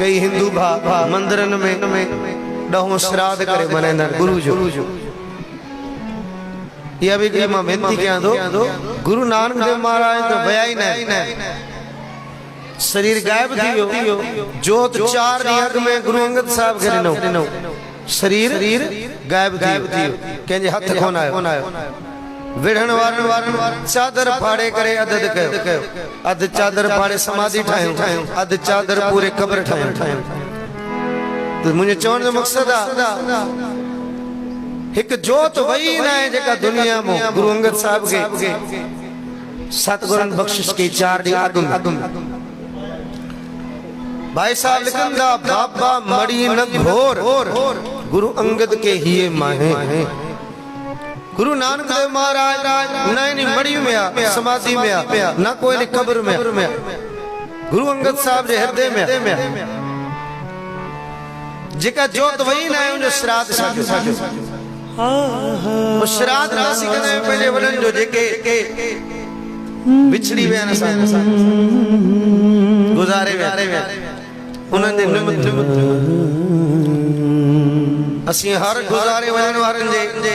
कई हिंदू भा मंदिरन में ॾहों श्राद्ध करे मनाईंदा गुरु जो। यह भी कि मां बेनती कयां थो, गुरु नानक देव महाराज तो वया ही न, शरीर गायब थी वियो, जोत 4 ॾींहं में गुरु अंगद साहब खे ॾिनो, शरीर गायब थी वियो, कंहिंजे हथ कोन आयो। विढ़ण वारन चादर फाड़े करे अदद कयो, अध चादर फाड़े समाधि ठाहियो, अध चादर पूरे कब्र ठाहियो। तो मुझे चवण जो मकसद आ एक जोत वही न है जेका दुनिया में गुरु अंगद साहब के सतगुरन बख्शिश की 4 ॾींहं अगम भाई साहब लिखंदा बाबा मड़ी न घोर गुरु अंगद के हिये माहे। गुरु नानक देव महाराज नहीं मड़ी में आ, समाधि में आ, ना कोई कब्र में, गुरु अंगद साहब जे हृदय में जेका जोत वही न है उन श्राद्ध साजो। श्राद्ध राशि कने पहले वडन जो जेके बिछड़ी वे न गुजारे वे उन्हनि जे निमित्त असी हर गुजारे वञण वारन जे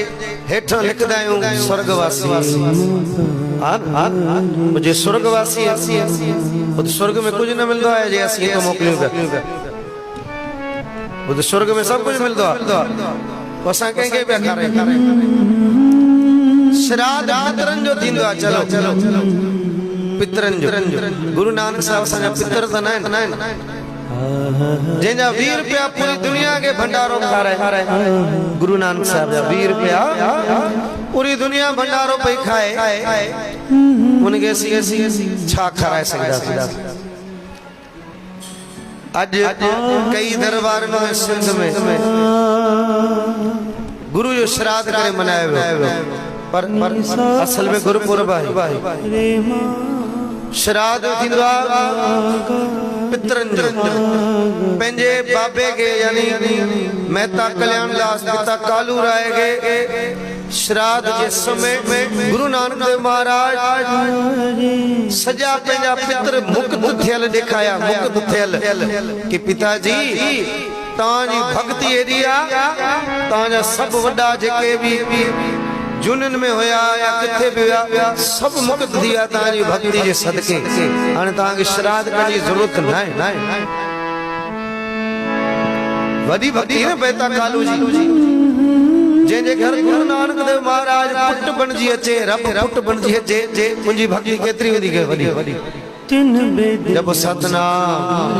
हेठा लिखदा आहियूं स्वर्गवासी। जे स्वर्गवासी उद स्वर्ग में कुछ न मिलदो है जे असी तो मोकलियो पिया, उद स्वर्ग में सब कुछ मिलदो है, असां कंहिंखे पिया खारायूं। श्राद्ध पितरन जो थींदो आहे। चलो पितरन जो गुरु नानक साहब असांजा पितर त न आहिनि, जंहिंजा 20 रुपया पूरी दुनिया के भंडारो खाराए। गुरु नानक साहब जा 20 रुपया पूरी दुनिया भंडारो पई खाए, उनके छा खाराए सघंदा। अज कई दरबार में सिंध में गुरु जो श्राद्ध करे मनायो वियो, पर असल में गुरुपुरब आहे। श्राद्ध थींदो आहे पितरन जो, पंहिंजे बाबे के यानी मेहता कल्याण दास पिता कालू राय के श्राद्ध के समय में गुरु नानक देव महाराज सजा पंहिंजा पितर मुक्त थियल ॾेखाया, मुक्त थियल कि पिताजी तांजी भक्ति एडी आ, तांजा सब वड्डा जेके भी जुनन में होया या किथे भी होया सब मुक्त दिया तांजी भक्ति जे सदके। हाणे तांखे श्राद्ध करण जी जरूरत न आहे। वडी भक्ति न बेता कालू जी, जे घर गुरु नानक देव महाराज पुट बनजी अचे, रब पुट बनजी अचे, मुंजी भक्ति केतरी वधी के वडी। जब सतनाम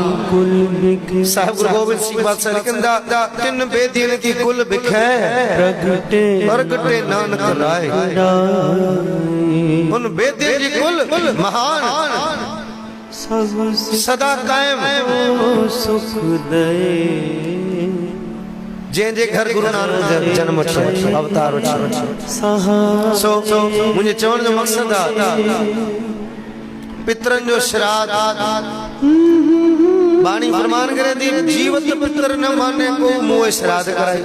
साहब गुरु गोविंद सिंह बादशाह लिखंदा तिन बेदियन की कुल बिखै प्रगटे नानक राय। उन बेदियन की कुल महान सदा कायम सुख दे, जे घर गुरु नानक जन्म अवतार सो मुझे चवण जो मकसद आ पितरन जो श्राद्ध बाणी फरमान करे दी जीवत पितर न माने को मोए श्राद्ध कराई।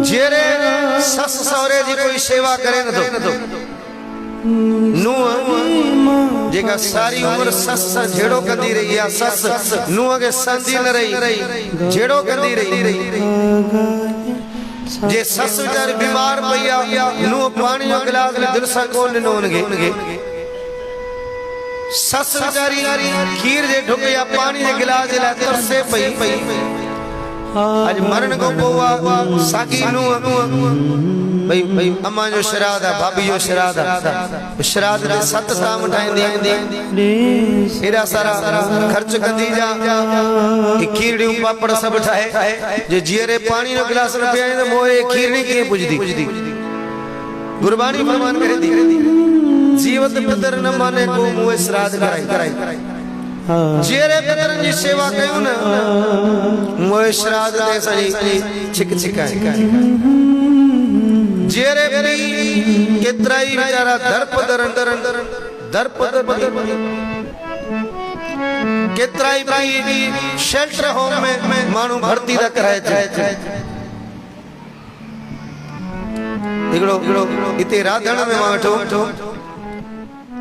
जेरे सस सौरे जी कोई सेवा करे न तो नुआ जेका सारी उम्र सस झेड़ो कंदी रही या सस नुआ के संदी न रही झेड़ो कंदी रही। जे सस बेचारी बीमार पई आ नु पानी जो गिलास दिल से कोन ॾिनो उनके, सस बेचारी खीर जे ढुक या पानी जे गिलास जे लाइ तरसे पई। आज मरण को पोवा साकी नु भाई अम्मा जो श्राद्ध है, भाभी जो श्राद्ध है, श्राद्ध दे 7 ताम ठाहींदी एड़ा सारा खर्च कंदी जा कि खीरड़ियूं पापड़ सब ठाहे जे जीरे पानी जो गिलास न पियाए तो मोए खीरणी के पुजदी। गुरबानी फरमान करे दी जीवत पितर न माने को मोए श्राद्ध कराई। जेरे पितरन जी सेवा कयूं न मोए श्राद्ध दे सजी छिक छिकाए। जेरे भी केतराई बेचारा दर्प केतराई भी शेल्टर होम में मानू भर्ती दा कराए थे। हिकिड़ो इते राधण में मां वेठो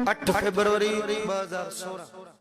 8 फरवरी 2016